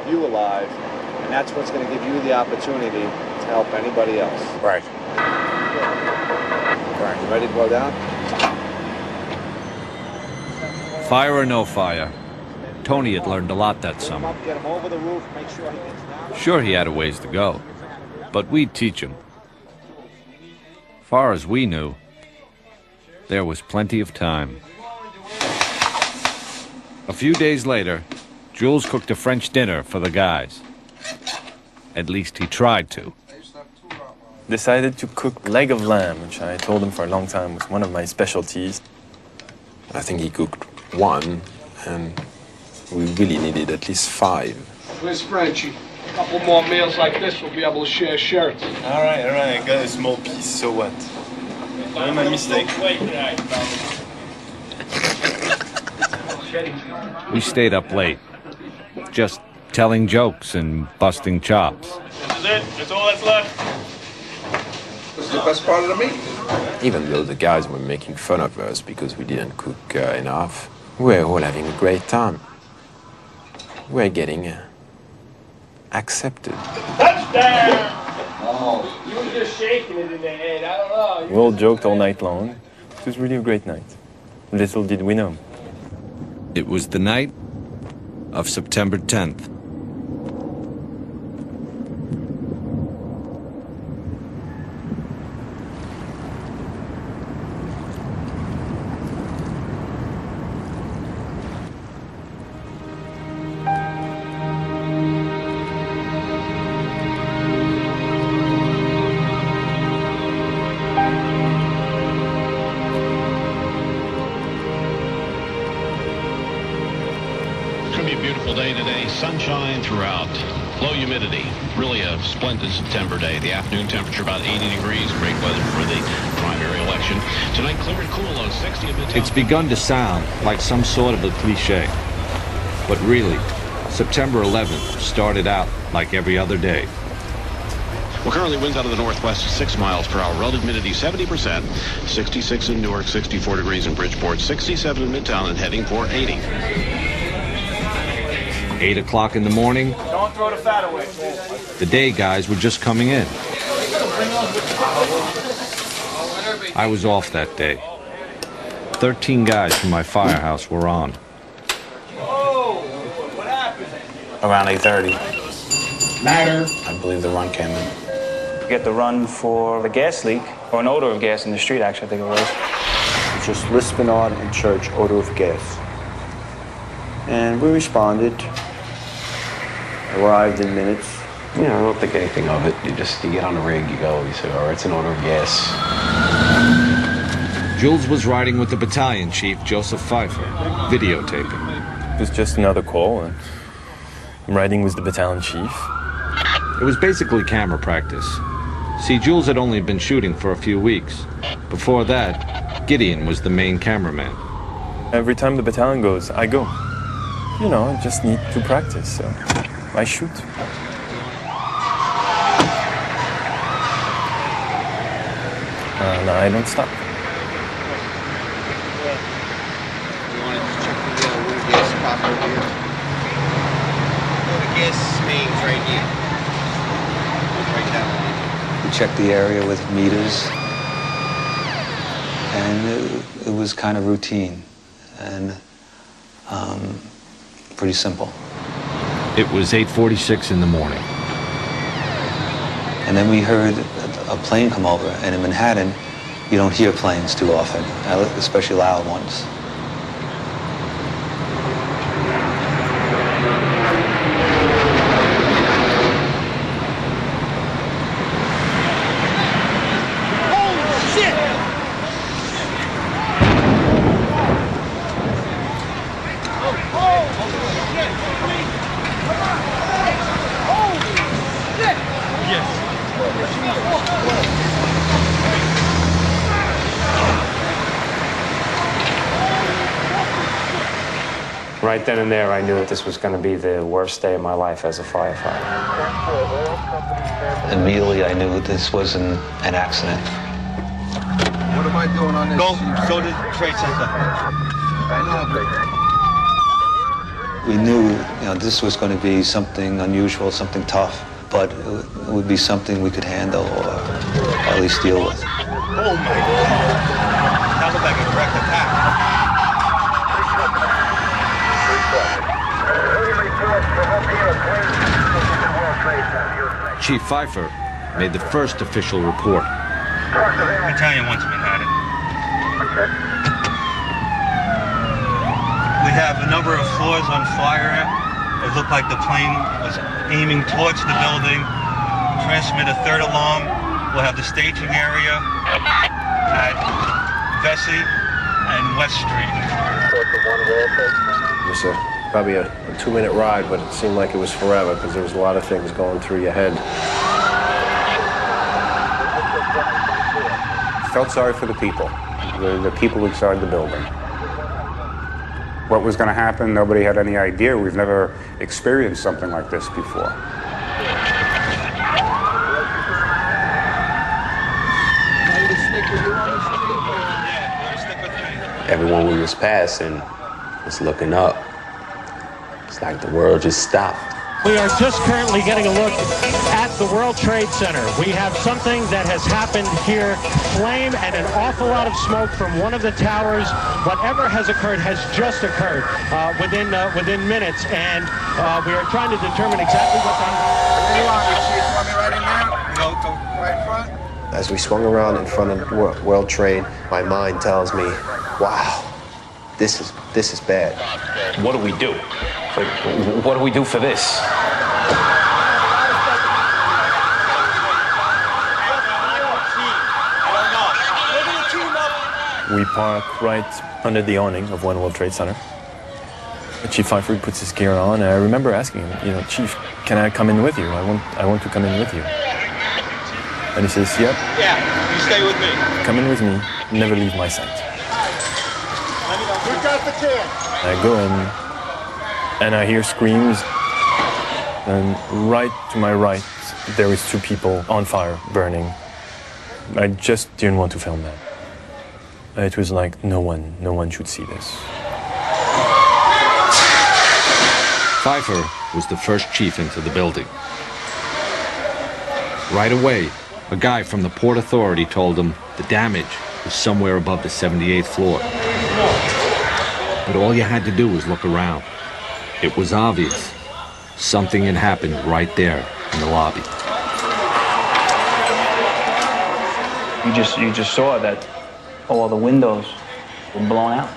you alive, and that's what's going to give you the opportunity to help anybody else. Right. Right. You ready to go down? Fire or no fire, Tony had learned a lot that summer. Get him over the roof, make sure he gets down. Sure, he had a ways to go, but we'd teach him. Far as we knew, there was plenty of time. A few days later, Jules cooked a French dinner for the guys. At least he tried to. Decided to cook leg of lamb, which I told him for a long time was one of my specialties. I think he cooked one, and we really needed at least 5. Where's Frenchie? A couple more meals like this, we'll be able to share shirts. All right, I got a small piece, so what? Not my mistake. We stayed up late, just telling jokes and busting chops. This is it. That's all that's left. This is the best part of the meat. Even though the guys were making fun of us because we didn't cook enough, we're all having a great time. We're getting accepted. Touchdown! Oh, you were just shaking it in the head. I don't know. We all joked all night long. It was really a great night. Little did we know. It was the night of September 10th. Sunshine throughout, low humidity, really a splendid September day. The afternoon temperature about 80 degrees, great weather for the primary election. Tonight clear and cool, low 60 at Midtown. It's begun to sound like some sort of a cliche, but really, September 11th started out like every other day. Well, currently winds out of the northwest 6 miles per hour. Relative humidity 70%. 66 in Newark, 64 degrees in Bridgeport, 67 in Midtown, and heading for 80. 8 o'clock in the morning. Don't throw the fat away. The day guys were just coming in. I was off that day. 13 guys from my firehouse were on. Oh, what happened? Around 8:30. Matter. I believe the run came in. Get the run for a gas leak, or an odor of gas in the street, actually, I think it was. It's just lisping on in church, odor of gas. And we responded, arrived in minutes. You know, I don't think anything of it. You get on the rig, you go, you say, all right, it's an odor of gas. Jules was riding with the battalion chief, Joseph Pfeiffer, videotaping. It was just another call, and I'm riding with the battalion chief. It was basically camera practice. See, Jules had only been shooting for a few weeks. Before that, Gideon was the main cameraman. Every time the battalion goes, I go. You know, I just need to practice, so I shoot. No, I don't stop. You wanted to check the water gas pop over here? The gas mains right here. Right down. We checked the area with meters, and it was kind of routine and pretty simple. It was 8:46 in the morning. And then we heard a plane come over, and in Manhattan, you don't hear planes too often, especially loud ones. Right then and there, I knew that this was going to be the worst day of my life as a firefighter. Immediately, I knew this wasn't an accident. What am I doing on this? Go to the trade center. We knew, this was going to be something unusual, something tough, but it would be something we could handle or at least deal with. Oh my God! That looked like a direct attack. Chief Pfeiffer made the first official report. Battalion wants Manhattan. We have a number of floors on fire. It looked like the plane was aiming towards the building. Transmit a third alarm. We'll have the staging area at Vesey and West Street. It was probably a 2-minute ride, but it seemed like it was forever because there was a lot of things going through your head. Felt sorry for the people, the people inside the building. What was going to happen, nobody had any idea. We've never experienced something like this before. Everyone we was passing was looking up. It's like the world just stopped. We are just currently getting a look at the World Trade Center. We have something that has happened here. Flame and an awful lot of smoke from one of the towers. Whatever has occurred has just occurred within minutes, and we are trying to determine exactly what's on. As we swung around in front of World Trade, my mind tells me, wow, this is bad. What do we do? Like, what do we do for this? We park right under the awning of One World Trade Center. Chief Pfeiffer puts his gear on, and I remember asking him, Chief, can I come in with you? I want to come in with you. And he says, yep. Yeah, you stay with me. Come in with me, never leave my sight. Who got the can? I go in, and I hear screams, and right to my right, there is 2 people on fire, burning. I just didn't want to film that. It was like, no one should see this. Pfeiffer was the first chief into the building. Right away, a guy from the Port Authority told him the damage was somewhere above the 78th floor. But all you had to do was look around. It was obvious. Something had happened right there in the lobby. You just saw that all the windows were blown out.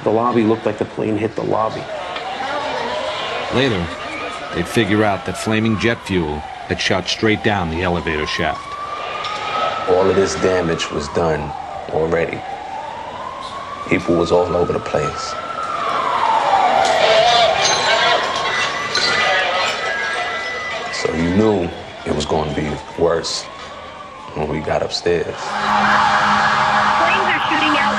The lobby looked like the plane hit the lobby. Later, they'd figure out that flaming jet fuel had shot straight down the elevator shaft. All of this damage was done already. People was all over the place. So you knew it was going to be worse when we got upstairs. Flames are shooting out.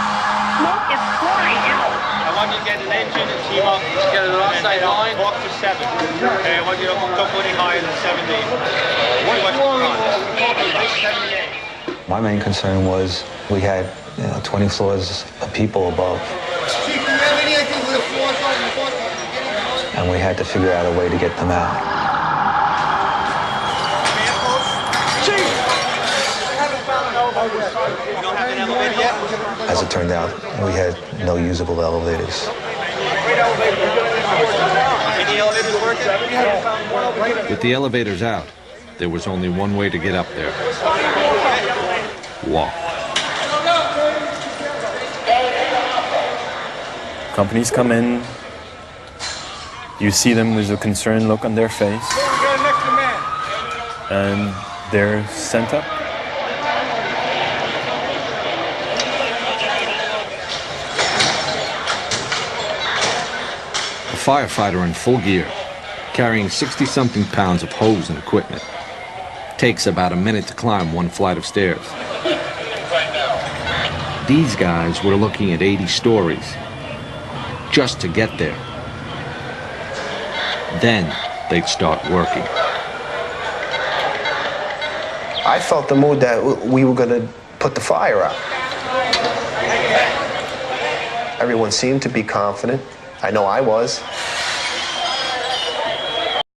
Smoke is pouring out. I want you to get an engine and team up. Get an offside line. Walk to 7. I want you to don't go any higher than 70. My main concern was we had 20 floors of people above. And we had to figure out a way to get them out. As it turned out, we had no usable elevators. With the elevators out, there was only one way to get up there. Walk. Companies come in, you see them with a concerned look on their face, and they're sent up. A firefighter in full gear, carrying 60-something pounds of hose and equipment. Takes about a minute to climb one flight of stairs. These guys were looking at 80 stories just to get there. Then they'd start working. I felt the mood that we were going to put the fire out. Everyone seemed to be confident. I know I was.